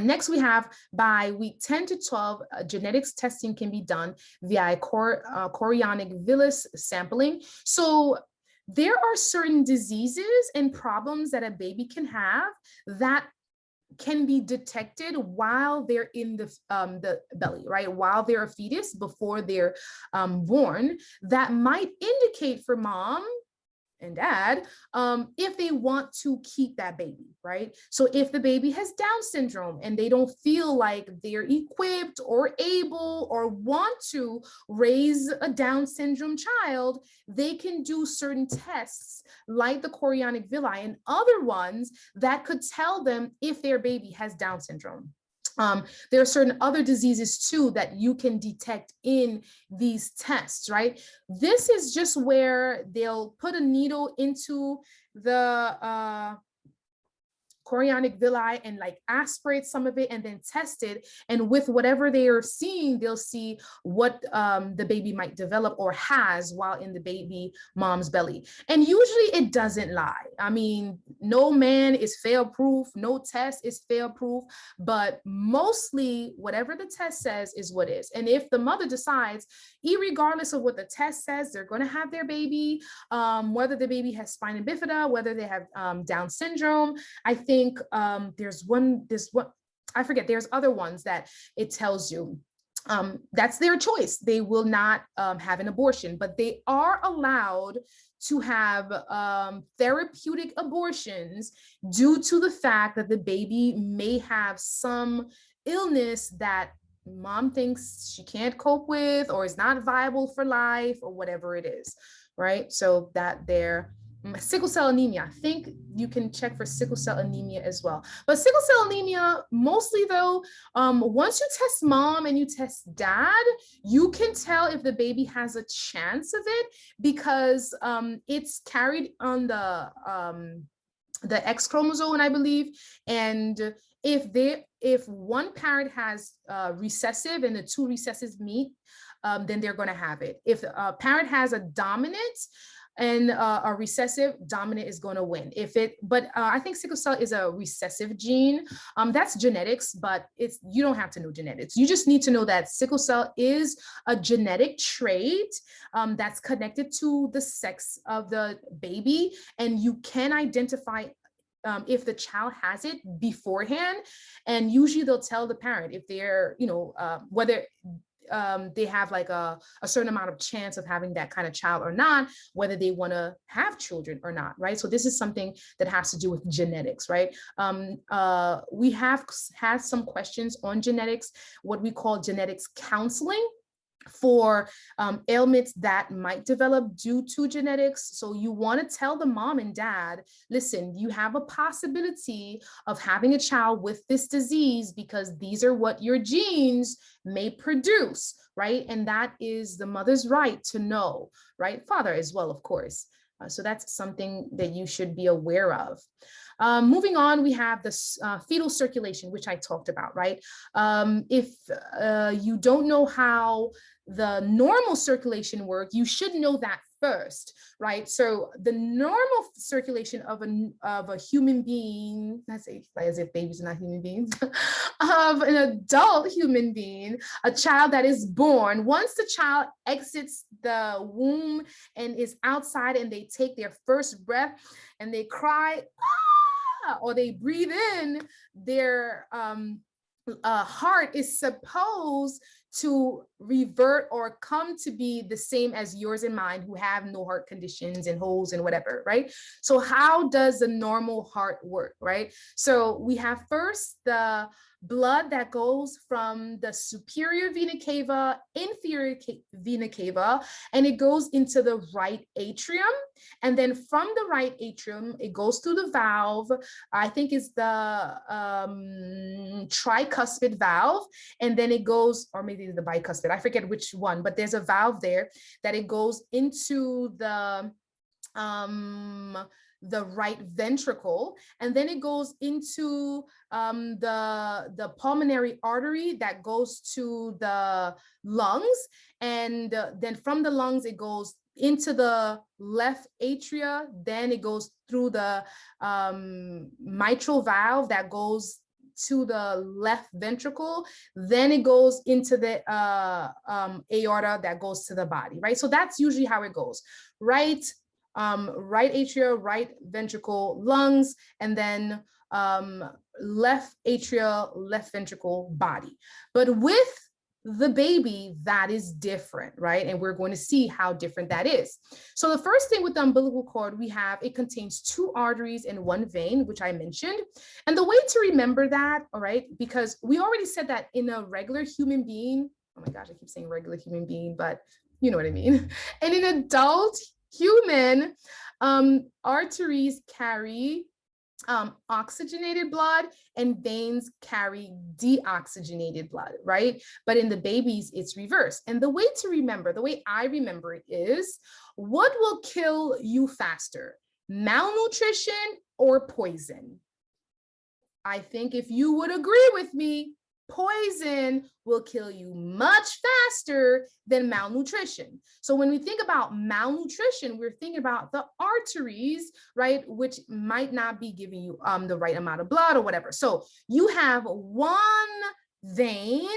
Next, we have by week 10 to 12, genetics testing can be done via chorionic villus sampling. So there are certain diseases and problems that a baby can have that can be detected while they're in the belly, right? While they're a fetus, before they're born, that might indicate for mom and dad if they want to keep that baby, right? So if the baby has Down syndrome and they don't feel like they're equipped or able or want to raise a Down syndrome child, they can do certain tests like the chorionic villi and other ones that could tell them if their baby has Down syndrome. There are certain other diseases too that you can detect in these tests, right? This is just where they'll put a needle into the chorionic villi and like aspirate some of it and then test it. And with whatever they are seeing, they'll see what the baby might develop or has while in the baby mom's belly. And usually it doesn't lie. I mean, no man is fail-proof, no test is fail-proof, but mostly whatever the test says is what is. And if the mother decides, irregardless of what the test says, they're going to have their baby, whether the baby has spina bifida, whether they have Down syndrome, I think there's other ones that it tells you that's their choice. They will not have an abortion, but they are allowed to have therapeutic abortions due to the fact that the baby may have some illness that mom thinks she can't cope with or is not viable for life or whatever it is, right? So that there. Sickle cell anemia, I think you can check for sickle cell anemia as well. But sickle cell anemia, mostly though, once you test mom and you test dad, you can tell if the baby has a chance of it because it's carried on the X chromosome, I believe. And if one parent has recessive and the two recessives meet, then they're going to have it. If a parent has a dominant and a recessive, dominant is going to win. But I think sickle cell is a recessive gene. That's genetics, but you don't have to know genetics. You just need to know that sickle cell is a genetic trait that's connected to the sex of the baby, and you can identify if the child has it beforehand. And usually they'll tell the parent if they're, whether they have like a certain amount of chance of having that kind of child or not, whether they want to have children or not, right? So this is something that has to do with genetics, right? We have had some questions on genetics, what we call genetics counseling for ailments that might develop due to genetics. So you want to tell the mom and dad, listen, you have a possibility of having a child with this disease because these are what your genes may produce, right? And that is the mother's right to know, right? Father as well, of course. So that's something that you should be aware of. Moving on, we have this fetal circulation, which I talked about, right? If you don't know how the normal circulation works, you should know that first, right? So the normal circulation of a human being, not say as if babies are not human beings, of an adult human being, a child that is born, once the child exits the womb and is outside and they take their first breath and they cry, or they breathe in, their heart is supposed to revert or come to be the same as yours and mine, who have no heart conditions and holes and whatever, right? So how does the normal heart work, right? So we have first the blood that goes from the superior vena cava, inferior vena cava, and it goes into the right atrium. And then from the right atrium, it goes through the valve, I think it's the tricuspid valve, and then it goes, or maybe the bicuspid, I forget which one, but there's a valve there that it goes into the right ventricle, and then it goes into the pulmonary artery that goes to the lungs, and then from the lungs it goes into the left atria, then it goes through the mitral valve that goes to the left ventricle, then it goes into the aorta that goes to the body, right? So that's usually how it goes. Right atria, right ventricle, lungs, and then left atria, left ventricle, body. But with the baby, that is different, right? And we're going to see how different that is. So the first thing with the umbilical cord, we have, it contains 2 arteries and 1 vein, which I mentioned. And the way to remember that, all right, because we already said that in a regular human being, oh my gosh, I keep saying regular human being, but you know what I mean. And in adult human, arteries carry oxygenated blood and veins carry deoxygenated blood, right? But in the babies, it's reversed. And the way to remember, the way I remember it is, what will kill you faster, malnutrition or poison? I think if you would agree with me, poison will kill you much faster than malnutrition. So when we think about malnutrition, we're thinking about the arteries, right, which might not be giving you the right amount of blood or whatever. So you have 1 vein,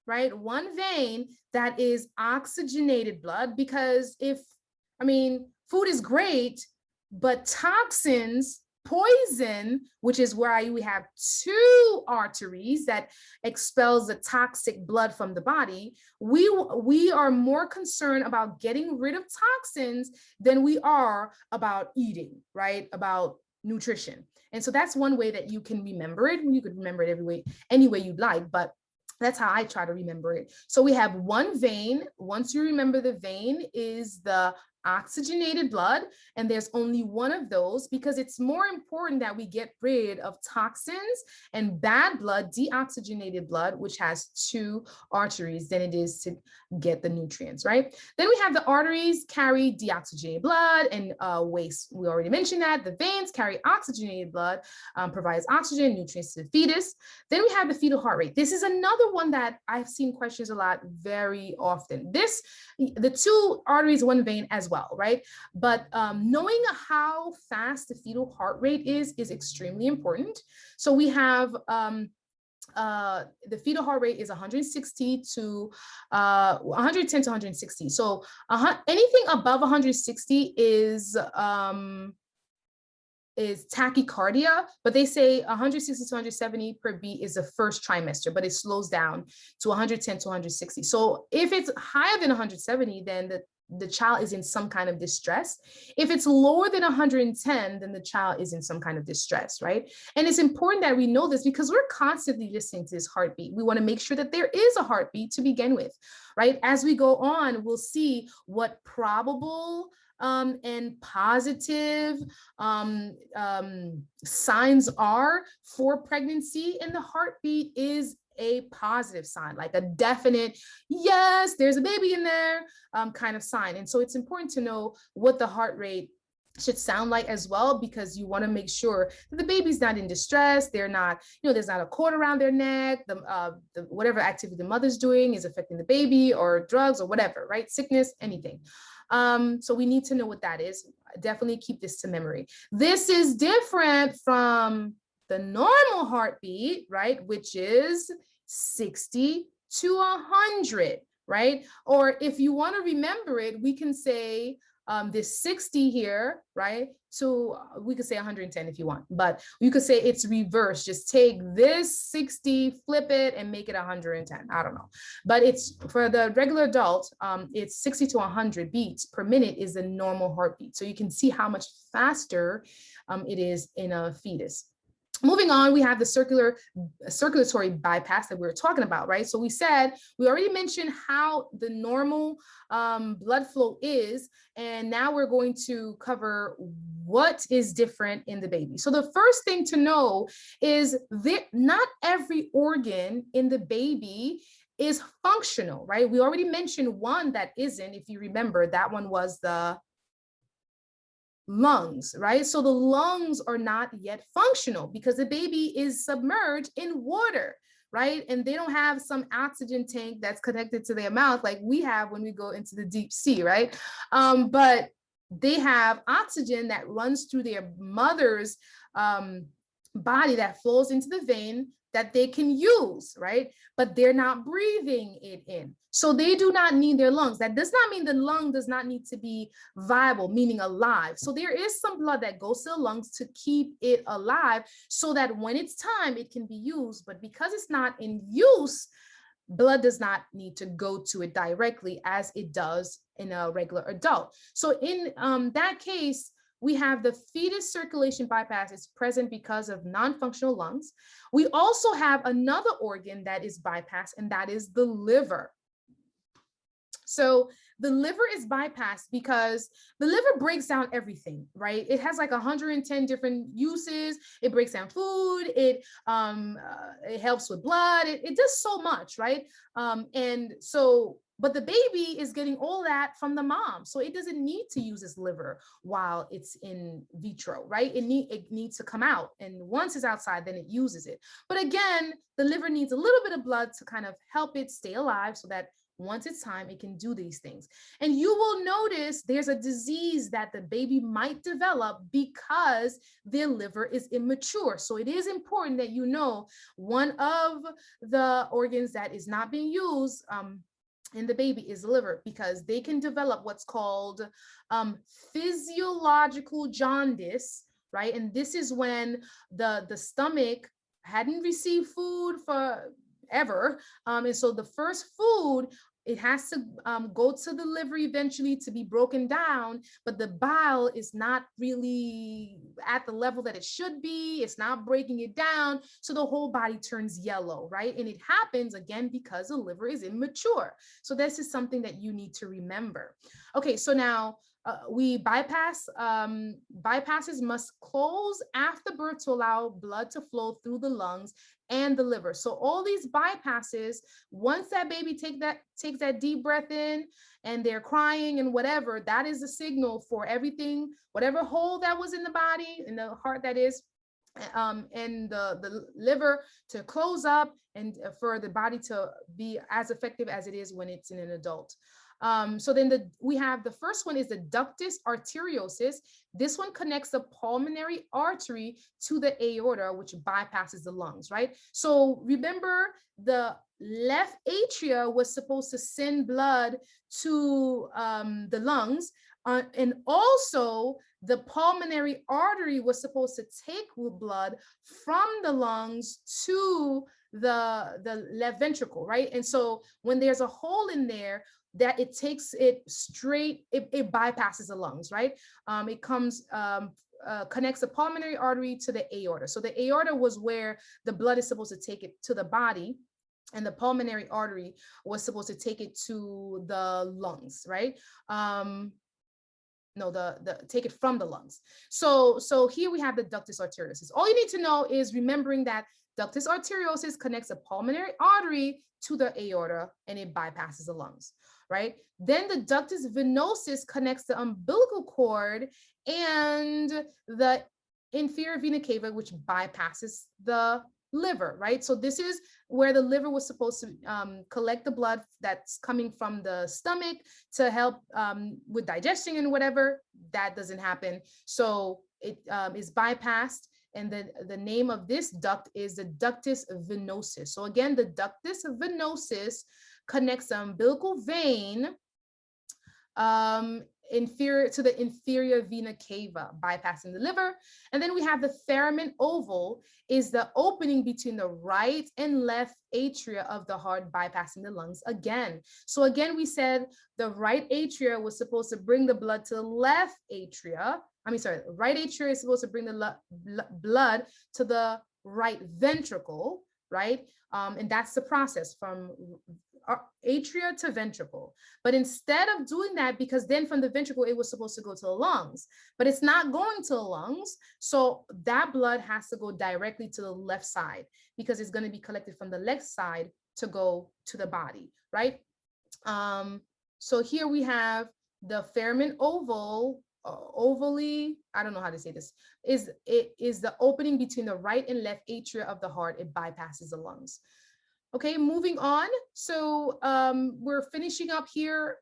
right, 1 vein that is oxygenated blood, because food is great, but toxins, poison, which is why we have 2 arteries that expels the toxic blood from the body, we are more concerned about getting rid of toxins than we are about eating, right? About nutrition. And so that's one way that you can remember it. You could remember it any way you'd like, but that's how I try to remember it. So we have 1 vein. Once you remember, the vein is the oxygenated blood, and there's only 1 of those, because it's more important that we get rid of toxins and bad blood, deoxygenated blood, which has 2 arteries, than it is to get the nutrients, right? Then we have the arteries carry deoxygenated blood and waste. We already mentioned that. The veins carry oxygenated blood, provides oxygen and nutrients to the fetus. Then we have the fetal heart rate. This is another one that I've seen questions a lot very often. The 2 arteries, 1 vein as well, right? But knowing how fast the fetal heart rate is extremely important. So we have the fetal heart rate is 160 to 110 to 160. So anything above 160 is tachycardia, but they say 160 to 170 per beat is the first trimester, but it slows down to 110 to 160. So if it's higher than 170, then the child is in some kind of distress. If it's lower than 110, then the child is in some kind of distress, right? And it's important that we know this, because we're constantly listening to this heartbeat. We want to make sure that there is a heartbeat to begin with, right? As we go on, we'll see what probable and positive signs are for pregnancy, and the heartbeat is a positive sign, like a definite, yes, there's a baby in there kind of sign. And so it's important to know what the heart rate should sound like as well, because you want to make sure that the baby's not in distress. They're not, there's not a cord around their neck. The whatever activity the mother's doing is affecting the baby, or drugs or whatever, right? Sickness, anything. So we need to know what that is. Definitely keep this to memory. This is different from the normal heartbeat, right? Which is 60 to 100, right? Or if you want to remember it, we can say this 60 here, right? So we could say 110 if you want, but you could say it's reversed. Just take this 60, flip it, and make it 110. I don't know. But it's for the regular adult, it's 60 to 100 beats per minute is the normal heartbeat. So you can see how much faster it is in a fetus. Moving on, we have the circulatory bypass that we were talking about, right? So we already mentioned how the normal blood flow is, and now we're going to cover what is different in the baby. So the first thing to know is that not every organ in the baby is functional, right? We already mentioned one that isn't. If you remember, that one was the lungs, right? So the lungs are not yet functional because the baby is submerged in water, right? And they don't have some oxygen tank that's connected to their mouth like we have when we go into the deep sea, right? But they have oxygen that runs through their mother's body that flows into the vein that they can use, right? But they're not breathing it in. So they do not need their lungs. That does not mean the lung does not need to be viable, meaning alive. So there is some blood that goes to the lungs to keep it alive so that when it's time, it can be used. But because it's not in use, blood does not need to go to it directly as it does in a regular adult. So in that case, we have the fetus circulation bypass is present because of non-functional lungs. We also have another organ that is bypassed, and that is the liver. So the liver is bypassed because the liver breaks down everything, right? It has like 110 different uses. It breaks down food. It helps with blood. It does so much, right? But the baby is getting all that from the mom. So it doesn't need to use its liver while it's in vitro, right? It needs to come out. And once it's outside, then it uses it. But again, the liver needs a little bit of blood to kind of help it stay alive so that once it's time, it can do these things. And you will notice there's a disease that the baby might develop because their liver is immature. So it is important that you know one of the organs that is not being used in the baby is the liver, because they can develop what's called physiological jaundice, right? And this is when the stomach hadn't received food for ever. And so the first food, it has to go to the liver eventually to be broken down, but the bile is not really at the level that it should be. It's not breaking it down. So the whole body turns yellow, right? And it happens again because the liver is immature. So this is something that you need to remember. Okay, so now bypasses must close after birth to allow blood to flow through the lungs and the liver. So all these bypasses, once that baby takes that deep breath in and they're crying and whatever, that is a signal for everything, whatever hole that was in the body, in the heart that is, and the liver to close up and for the body to be as effective as it is when it's in an adult. So then we have the first one is the Ductus Arteriosus. This one connects the pulmonary artery to the aorta, which bypasses the lungs, right? So remember, the left atria was supposed to send blood to the lungs, and also the pulmonary artery was supposed to take blood from the lungs to the left ventricle, right? And so when there's a hole in there, that it takes it straight, it bypasses the lungs, right? It comes, connects the pulmonary artery to the aorta. So the aorta was where the blood is supposed to take it to the body, and the pulmonary artery was supposed to take it to the lungs, right? Take it from the lungs. So here we have the ductus arteriosus. All you need to know is remembering that ductus arteriosus connects the pulmonary artery to the aorta and it bypasses the lungs, right? Then the ductus venosus connects the umbilical cord and the inferior vena cava, which bypasses the liver, right? So this is where the liver was supposed to collect the blood that's coming from the stomach to help with digestion and whatever. That doesn't happen. So it is bypassed. And the name of this duct is the ductus venosus. So again, the ductus venosus connects the umbilical vein inferior to the inferior vena cava, bypassing the liver. And then we have the foramen oval, is the opening between the right and left atria of the heart, bypassing the lungs again. So again, we said the right atria was supposed to bring the blood to the left atria. Right atria is supposed to bring the blood to the right ventricle, right? And that's the process from atria to ventricle. But instead of doing that, because then from the ventricle, it was supposed to go to the lungs, but it's not going to the lungs. So that blood has to go directly to the left side because it's going to be collected from the left side to go to the body, right? So here we have the foramen oval, ovally, I don't know how to say this, is the opening between the right and left atria of the heart. It bypasses the lungs. Okay, moving on. So we're finishing up here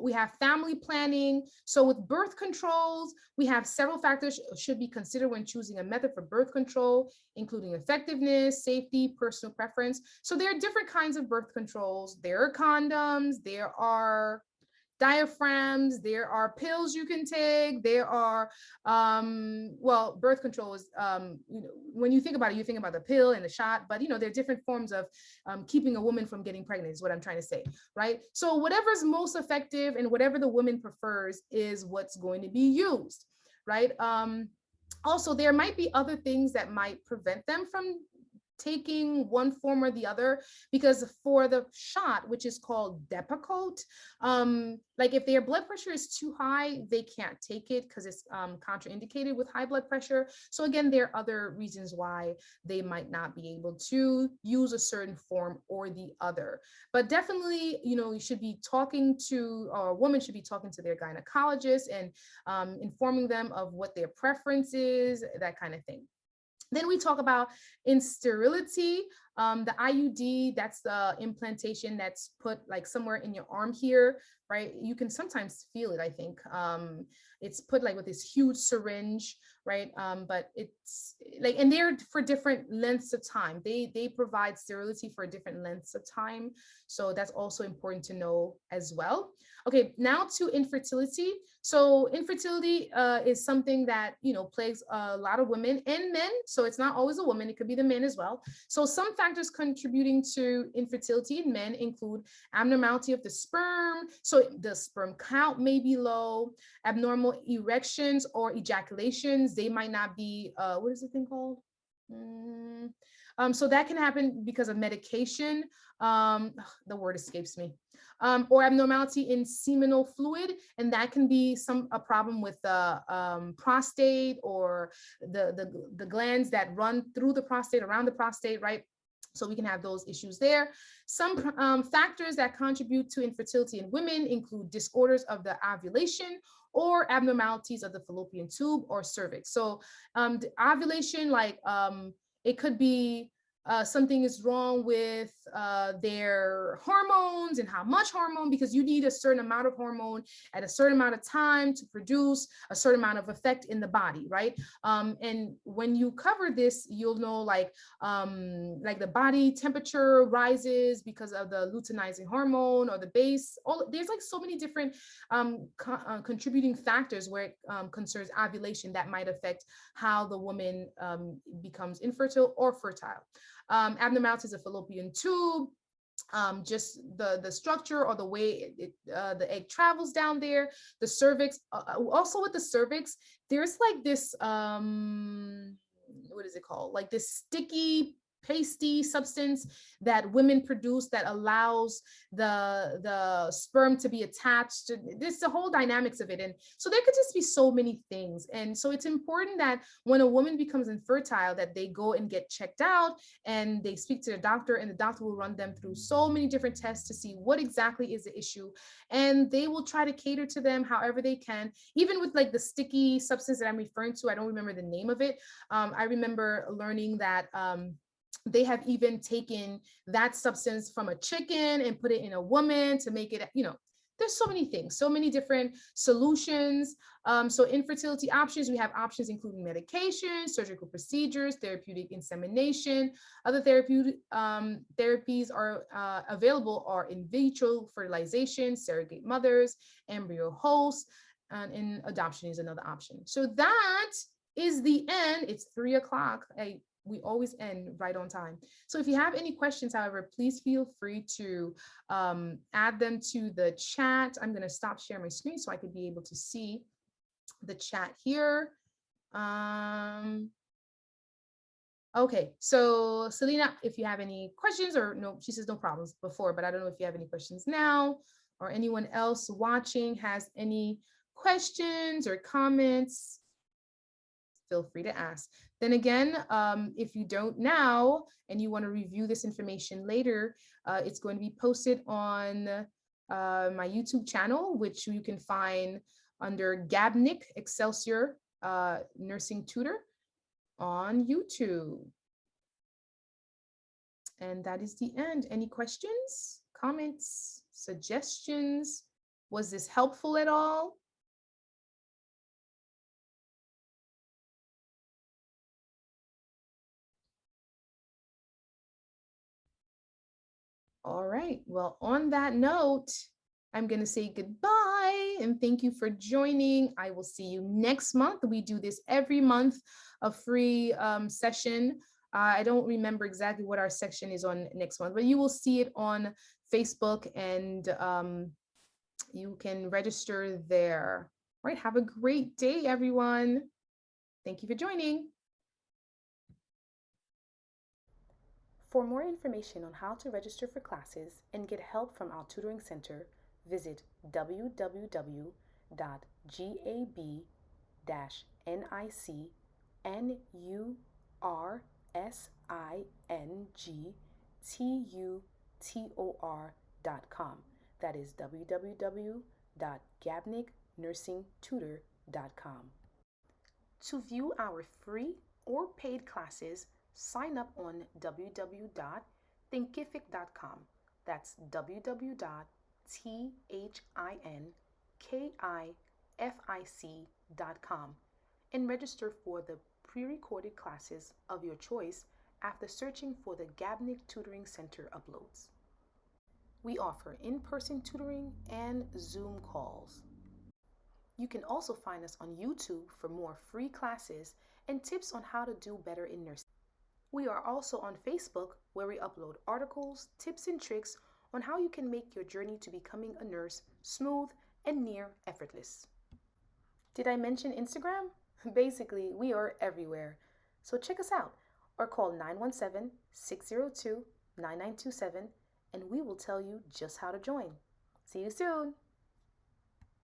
we have family planning. So with birth controls, we have several factors should be considered when choosing a method for birth control, including effectiveness, safety, personal preference. So there are different kinds of birth controls. There are condoms, there are diaphragms, there are pills you can take, there are well, birth control is you know, when you think about it, you think about the pill and the shot, but you know, there are different forms of keeping a woman from getting pregnant is what I'm trying to say, right? So whatever's most effective and whatever the woman prefers is what's going to be used, right? Also, there might be other things that might prevent them from taking one form or the other, because for the shot, which is called Depakote, like if their blood pressure is too high, they can't take it because it's contraindicated with high blood pressure. So again, there are other reasons why they might not be able to use a certain form or the other. But definitely, you know, you should be talking to, or a woman should be talking to their gynecologist and informing them of what their preference is, that kind of thing. Then we talk about in sterility, the IUD, that's the implantation that's put like somewhere in your arm here, right? You can sometimes feel it, I think. It's put like with this huge syringe, right? But it's like, and they're for different lengths of time. They provide sterility for different lengths of time. So that's also important to know as well. Okay, now to infertility. So infertility is something that, you know, plagues a lot of women and men. So it's not always a woman, it could be the men as well. So some factors contributing to infertility in men include abnormality of the sperm. So the sperm count may be low, abnormal erections or ejaculations. They might not be, what is the thing called? So that can happen because of medication. The word escapes me. Or abnormality in seminal fluid, and that can be a problem with the prostate or the glands that run through the prostate, around the prostate, right? So we can have those issues there. Some factors that contribute to infertility in women include disorders of the ovulation or abnormalities of the fallopian tube or cervix. So the ovulation, like it could be something is wrong with their hormones and how much hormone, because you need a certain amount of hormone at a certain amount of time to produce a certain amount of effect in the body, right? And when you cover this, you'll know like the body temperature rises because of the luteinizing hormone or the base. There's like so many different contributing factors where it concerns ovulation that might affect how the woman becomes infertile or fertile. Abnormalities of fallopian tube, just the structure or the way the egg travels down there, the cervix. Also with the cervix, there's like this, what is it called? Like this sticky, pasty substance that women produce that allows the sperm to be attached to this, the whole dynamics of it. And so there could just be so many things. And so it's important that when a woman becomes infertile, that they go and get checked out and they speak to the doctor, and the doctor will run them through so many different tests to see what exactly is the issue. And they will try to cater to them however they can, even with like the sticky substance that I'm referring to. I don't remember the name of it. I remember learning that they have even taken that substance from a chicken and put it in a woman to make it, you know, there's so many things, so many different solutions. So infertility options, we have options including medication, surgical procedures, therapeutic insemination. Other therapies are available are in vitro fertilization, surrogate mothers, embryo hosts, and adoption is another option. So that is the end. It's 3 o'clock. We always end right on time. So if you have any questions, however, please feel free to add them to the chat. I'm going to stop sharing my screen so I could be able to see the chat here. Okay, so Selena, if you have any questions, or no, she says no problems before, but I don't know if you have any questions now, or anyone else watching has any questions or comments, feel free to ask. Then again, if you don't now and you want to review this information later, it's going to be posted on my YouTube channel, which you can find under Gab-Nic Excelsior Nursing Tutor on YouTube. And that is the end. Any questions, comments, suggestions? Was this helpful at all? All right. Well, on that note, I'm going to say goodbye and thank you for joining. I will see you next month. We do this every month, a free session. I don't remember exactly what our section is on next month, but you will see it on Facebook and you can register there. All right. Have a great day, everyone. Thank you for joining. For more information on how to register for classes and get help from our tutoring center, visit www.gab-nic-nursingtutor.com. That is www.gabnicnursingtutor.com. To view our free or paid classes, sign up on www.thinkific.com. That's www.thinkific.com and register for the pre-recorded classes of your choice after searching for the Gab-Nic Tutoring Center uploads. We offer in-person tutoring and Zoom calls. You can also find us on YouTube for more free classes and tips on how to do better in nursing. We are also on Facebook, where we upload articles, tips, and tricks on how you can make your journey to becoming a nurse smooth and near effortless. Did I mention Instagram? Basically, we are everywhere. So check us out or call 917-602-9927 and we will tell you just how to join. See you soon.